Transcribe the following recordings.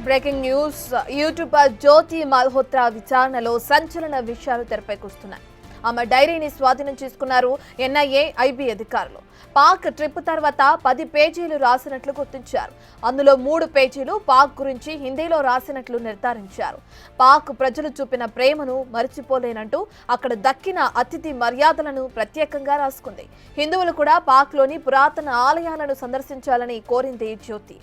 Breaking news YouTuber జ్యోతి మల్హోత్రా విచారణలో సంచలన విషయాలు తెరపైకొస్తున్నాయి. ఆమె డైరీని స్వాధీనం చేసుకున్నారు ఎన్ఐఏ, ఐబీ అధికారులు. పాక్ ట్రిప్ తర్వాత 10 పేజీలు రాసినట్లు గుర్తించారు. అందులో 3 పేజీలు పాక్ గురించి హిందీలో రాసినట్లు నిర్ధారించారు. పాక్ ప్రజలు చూపిన ప్రేమను మరిచిపోలేనంటూ అక్కడ దక్కిన అతిథి మర్యాదలను ప్రత్యేకంగా రాసుకుంది. హిందువులు కూడా పాక్లోని పురాతన ఆలయాలను సందర్శించాలని కోరింది జ్యోతి.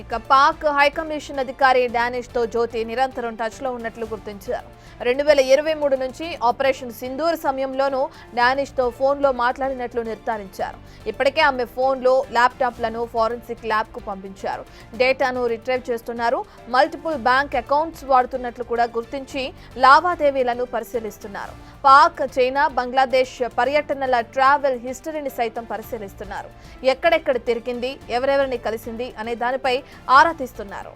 ఇక పాక్ హైకమిషన్ అధికారి డానిష్ తో జ్యోతి నిరంతరం టచ్ లో ఉన్నట్లు గుర్తించారు. 2023 నుంచి ఆపరేషన్ సింధూర్ సమయంలోనూ డానిష్ తో ఫోన్ లో మాట్లాడినట్లు నిర్ధారించారు. ఇప్పటికే ఆమె ఫోన్ లో ల్యాప్టాప్లను ఫోరెన్సిక్ ల్యాబ్ కు పంపించారు. డేటాను రిట్రైవ్ చేస్తున్నారు. మల్టిపుల్ బ్యాంక్ అకౌంట్స్ వాడుతున్నట్లు కూడా గుర్తించి లావాదేవీలను పరిశీలిస్తున్నారు. పాక్, చైనా, బంగ్లాదేశ్ పర్యటనల ట్రావెల్ హిస్టరీని సైతం పరిశీలిస్తున్నారు. ఎక్కడెక్కడ తిరిగింది, ఎవరెవరిని కలిసింది అనే దానిపై ఆరా తీస్తున్నారు.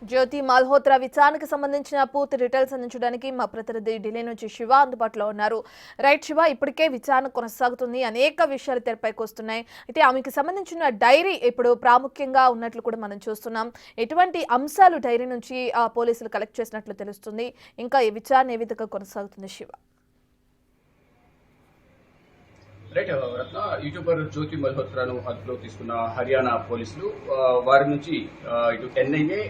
జ్యోతి మల్హోత్రా విచారణకు సంబంధించిన పూర్తి డీటెయిల్స్ అందించడానికి మా ప్రతినిధి ఢిల్లీ నుంచి శివ అందుబాటులో ఉన్నారు. రైట్ శివ, ఇప్పటికే విచారణ కొనసాగుతుంది, అనేక విషయాలు తెరపైకి వస్తున్నాయి. అయితే ఆమెకు సంబంధించిన డైరీ ఇప్పుడు ప్రాముఖ్యంగా ఉన్నట్లు కూడా మనం చూస్తున్నాం. ఎటువంటి అంశాలు డైరీ నుంచి పోలీసులు కలెక్ట్ చేసినట్లు తెలుస్తుంది? ఇంకా ఈ విచారణ ఏ విధంగా కొనసాగుతుంది శివ? రైట్ రత్న, యూట్యూబర్ జ్యోతి మల్హోత్రాను అదుపులో తీసుకున్న హర్యానా పోలీసులు వారి నుంచి ఇటు ఎన్ఐఏ,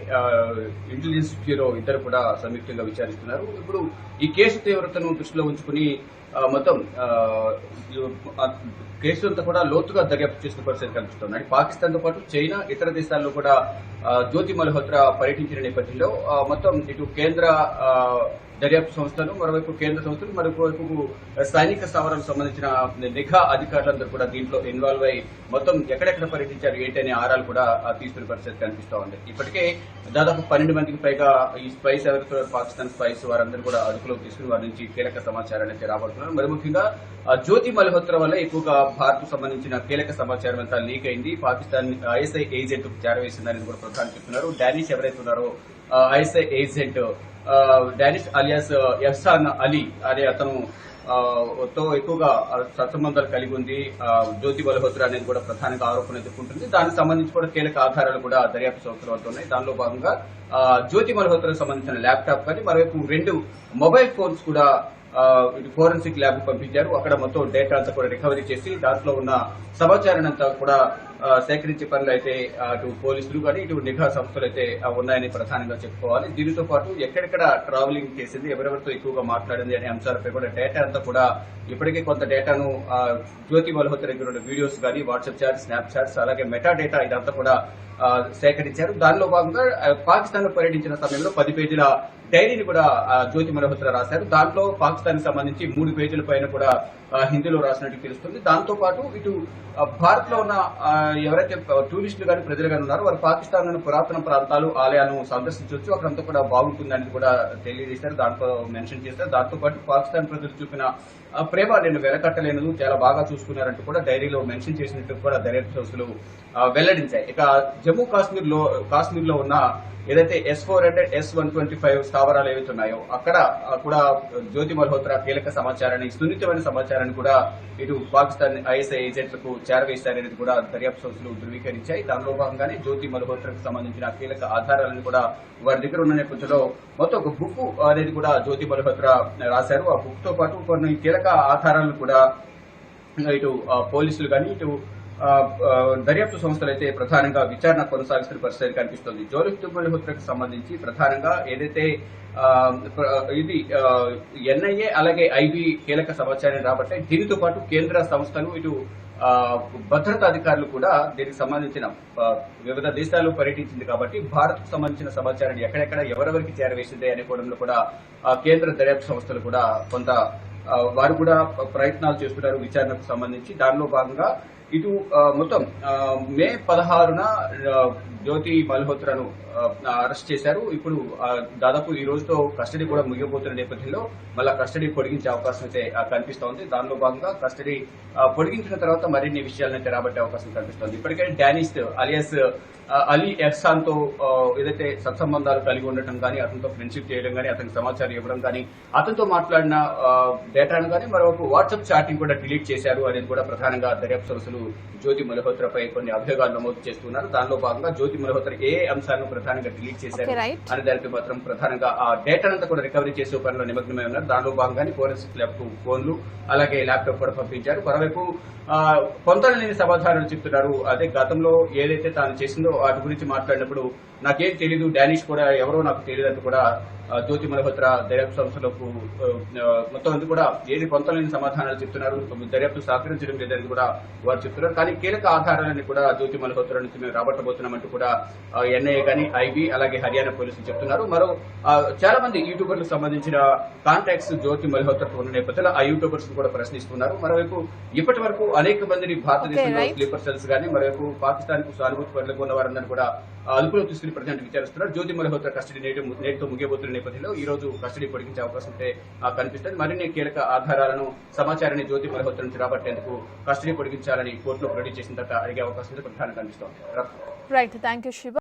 ఇంటెలిజెన్స్ బ్యూరో ఇద్దరు కూడా సంయుక్తంగా విచారిస్తున్నారు. ఇప్పుడు ఈ కేసు తీవ్రతను దృష్టిలో ఉంచుకుని మొత్తం కేసు అంతా కూడా లోతుగా దర్యాప్తు చేసిన పరిస్థితి కనిపిస్తుంది. పాకిస్తాన్ తో పాటు చైనా, ఇతర దేశాల్లో కూడా జ్యోతి మల్హోత్రా పర్యటించిన నేపథ్యంలో మొత్తం ఇటు కేంద్ర దర్యాప్తు సంస్థలు, మరోవైపు కేంద్ర సంస్థలు, మరోవైపు సైనిక స్థావరాలకు సంబంధించిన నిఘా అధికారులందరూ కూడా దీంట్లో ఇన్వాల్వ్ అయ్యి మొత్తం ఎక్కడెక్కడ పర్యటించారు ఏంటి అనే ఆరాలు కూడా తీసుకునే పరిస్థితి కనిపిస్తూ ఉంది. ఇప్పటికే దాదాపు 12 మందికి పైగా ఈ స్పైస్ ఎవరైతే పాకిస్తాన్ స్పైస్ వారందరూ కూడా అదుపులోకి తీసుకుని వారి నుంచి కీలక సమాచారాన్ని అయితే రాబడుతున్నారు. మరి ముఖ్యంగా జ్యోతి మల్హోత్రా వల్ల ఎక్కువగా భారత్ కు సంబంధించిన కీలక సమాచారం అంతా లీక్ అయింది. పాకిస్తాన్ ఐఎస్ఐ ఏజెంట్ చేరవేసిందని కూడా ప్రధాని చెప్తున్నారు. డానిష్ ఎవరైతే ఉన్నారో ISI agent Danish alias Ehsan Ali అనే అతను తో ఎక్కువగా సత్సంబంధాలు కలిగి ఉంది జ్యోతి మల్హోత్రా అనేది కూడా ప్రధానంగా ఆరోపణ ఎదుర్కొంటుంది. దానికి సంబంధించి కూడా కీలక ఆధారాలు కూడా దర్యాప్తు సంస్థల వద్ద ఉన్నాయి. దానిలో భాగంగా జ్యోతి మల్హోత్రాకు సంబంధించిన ల్యాప్టాప్ కానీ మరోవైపు 2 మొబైల్ ఫోన్స్ కూడా ఫోరెన్సిక్ ల్యాబ్ పంపించారు. అక్కడ మొత్తం డేటా అంతా కూడా రికవరీ చేసి దాంట్లో ఉన్న సమాచారాన్ని అంతా కూడా సేకరించే పనులు అయితే అటు పోలీసులు కానీ ఇటు నిఘా సంస్థలు అయితే ఉన్నాయని ప్రధానంగా చెప్పుకోవాలి. దీనితో పాటు ఎక్కడెక్కడ ట్రావెలింగ్ చేసింది, ఎవరెవరితో ఎక్కువగా మాట్లాడింది అనే అంశాలపై కూడా డేటా అంతా కూడా ఇప్పటికే కొంత డేటాను జ్యోతి మల్హోత్రా దగ్గర ఉన్న వీడియోస్ కానీ, వాట్సాప్ చాట్స్, స్నాప్ చాట్స్, అలాగే మెటా డేటా ఇదంతా కూడా సేకరించారు. దానిలో భాగంగా పాకిస్తాన్ లో పర్యటించిన సమయంలో 10 పేజీల డైరీని కూడా జ్యోతి మల్హోత్రా రాశారు. దాంట్లో పాకిస్తాన్ కి సంబంధించి 3 పేజీల పైన కూడా హిందీలో రాసినట్టు తెలుస్తుంది. దాంతో పాటు ఇటు భారత్ లో ఉన్న ఎవరైతే టూరిస్టులు కానీ ప్రజలు కానీ ఉన్నారో వారు పాకిస్తాన్ లోని పురాతన ప్రాంతాలు, ఆలయాలను సందర్శించవచ్చు, అక్కడంతా కూడా బాగుంటుందని కూడా తెలియజేశారు. దాంట్లో మెన్షన్ చేశారు. దాంతో పాటు పాకిస్తాన్ ప్రజలు చూపిన ప్రేమ నేను వెలకట్టలేనదు, చాలా బాగా చూసుకున్నారంటూ కూడా డైరీలో మెన్షన్ చేసినట్టు కూడా దర్యాప్తు సంస్థలు వెల్లడించాయి. ఇక జమ్మూ కాశ్మీర్ లో ఉన్న ఏదైతే S-400, S-125 స్థావరాలు ఏవైతే ఉన్నాయో అక్కడ కూడా జ్యోతి మల్హోత్రా కీలక సమాచారాన్ని, సున్నితమైన సమాచారాన్ని కూడా ఇటు పాకిస్తాన్ ఐఎస్ఐ ఏజెంట్లకు చేరవేశారనేది కూడా దర్యాప్తు సంస్థలు ధృవీకరించాయి. దానిలో భాగంగానే జ్యోతి మల్హోత్రాకు సంబంధించిన కీలక ఆధారాలను కూడా వారి దగ్గర ఉన్న నేపథ్యంలో మొత్తం ఒక బుక్ అనేది కూడా జ్యోతి మల్హోత్రా రాశారు. ఆ బుక్ తో పాటు కొన్ని కీలక ఆధారాలను కూడా ఇటు పోలీసులు కానీ ఇటు దర్యాప్తు సంస్థలు అయితే ప్రధానంగా విచారణ కొనసాగిస్తున్న పరిస్థితి కనిపిస్తోంది. జ్యోతి మల్హోత్రాకు సంబంధించి ప్రధానంగా ఏదైతే ఇది ఎన్ఐఏ అలాగే ఐబీ కీలక సమాచారం రాబట్టాయి. దీనితో పాటు కేంద్ర సంస్థలు ఇటు భద్రతా అధికారులు కూడా దీనికి సంబంధించిన వివిధ దేశాల్లో పర్యటించింది కాబట్టి భారత్ కు సంబంధించిన సమాచారాన్ని ఎక్కడెక్కడ ఎవరెవరికి చేరవేసింది అనే కోణంలో కూడా కేంద్ర దర్యాప్తు సంస్థలు కూడా కొంత వారు కూడా ప్రయత్నాలు చేస్తున్నారు విచారణకు సంబంధించి. దానిలో భాగంగా ఇటు మొత్తం మే 16న జ్యోతి మల్హోత్రాను అరెస్ట్ చేశారు. ఇప్పుడు దాదాపు ఈ రోజుతో కస్టడీ కూడా ముగియబోతున్న నేపథ్యంలో మళ్ళా కస్టడీ పొడిగించే అవకాశం అయితే కనిపిస్తోంది. దానిలో భాగంగా కస్టడీ పొడిగించిన తర్వాత మరిన్ని విషయాలను రాబట్టే అవకాశం కనిపిస్తోంది. ఇప్పటికే డానిష్ అలియాస్ అలీ ఎహ్సాన్ తో ఏదైతే సత్సంబంధాలు కలిగి ఉండటం కానీ, అతనితో ఫ్రెండ్షిప్ చేయడం కానీ, అతనికి సమాచారం ఇవ్వడం కానీ, అతనితో మాట్లాడిన డేటాను కానీ మరొక వాట్సాప్ చాటింగ్ కూడా డిలీట్ చేశారు అనేది కూడా ప్రధానంగా దర్యాప్తు సంస్థలు జ్యోతి మల్హోత్రాపై కొన్ని అభియోగాలు నమోదు చేస్తున్నారు. దానిలో భాగంగా జ్యోతి మల్హోత్రా ఏ అంశాలను ప్రధానంగా డిలీట్ చేశారు అనే దానికి మాత్రం ప్రధానంగా ఆ డేటానంతా కూడా రికవరీ చేసే పనిలో నిమగ్నమై ఉన్నారు. దానిలో భాగంగానే ఫోరెన్సిక్ ల్యాబ్ కు ఫోన్లు అలాగే ల్యాప్టాప్ కూడా పంపించారు. మరోవైపు పొంతనలేని సమాధానాలు చెప్తున్నారు. అదే గతంలో ఏదైతే తాను చేసిందో వాటి గురించి మాట్లాడినప్పుడు నాకేం తెలీదు, డానిష్ కూడా ఎవరో నాకు తెలియదంటూ కూడా జ్యోతి మల్హోత్రా దర్యాప్తు సంస్థలకు మొత్తం అంతా కూడా ఏది పొంతలేని సమాధానాలు చెప్తున్నారు, దర్యాప్తు సహకరించడం లేదని కూడా వారు చెప్తున్నారు. కానీ కీలక ఆధారాలను కూడా జ్యోతి మల్హోత్రా నుంచి మేము రాబట్టబోతున్నామంటూ కూడా ఎన్ఐఏ కానీ, ఐబీ అలాగే హర్యానా పోలీసులు చెప్తున్నారు. మరో చాలా మంది యూట్యూబర్లకు సంబంధించిన కాంటాక్ట్స్ జ్యోతి మల్హోత్రాకు ఉన్న నేపథ్యంలో ఆ యూట్యూబర్స్ కూడా ప్రశ్నిస్తున్నారు. మరోవైపు ఇప్పటి వరకు అనేక మందిని భారతదేశంలో స్లీపర్ సెల్స్ గానీ, మరోవైపు పాకిస్తాన్ కు సానుభూతి పనులకు ఉన్న వారందరూ కూడా అదుపులో తీసుకుని ప్రజెంట్ విచారిస్తున్నారు. జ్యోతి మల్హోత్రా కస్టడీ నేటితో ముగియబోతున్న నేపథ్యంలో ఈ రోజు కస్టడీ పొడిగించే అవకాశం అయితే కనిపిస్తుంది. మరిన్ని కీలక ఆధారాలను, సమాచారాన్ని జ్యోతి మల్హోత్రా నుంచి రాబట్టేందుకు కస్టడీ పొడిగించాలని కోర్టులో ప్రొడ్యూస్ చేసిన తర్వాత అడిగే అవకాశం అయితే ప్రధానంగా కనిపిస్తోంది. Right, thank you Shiva.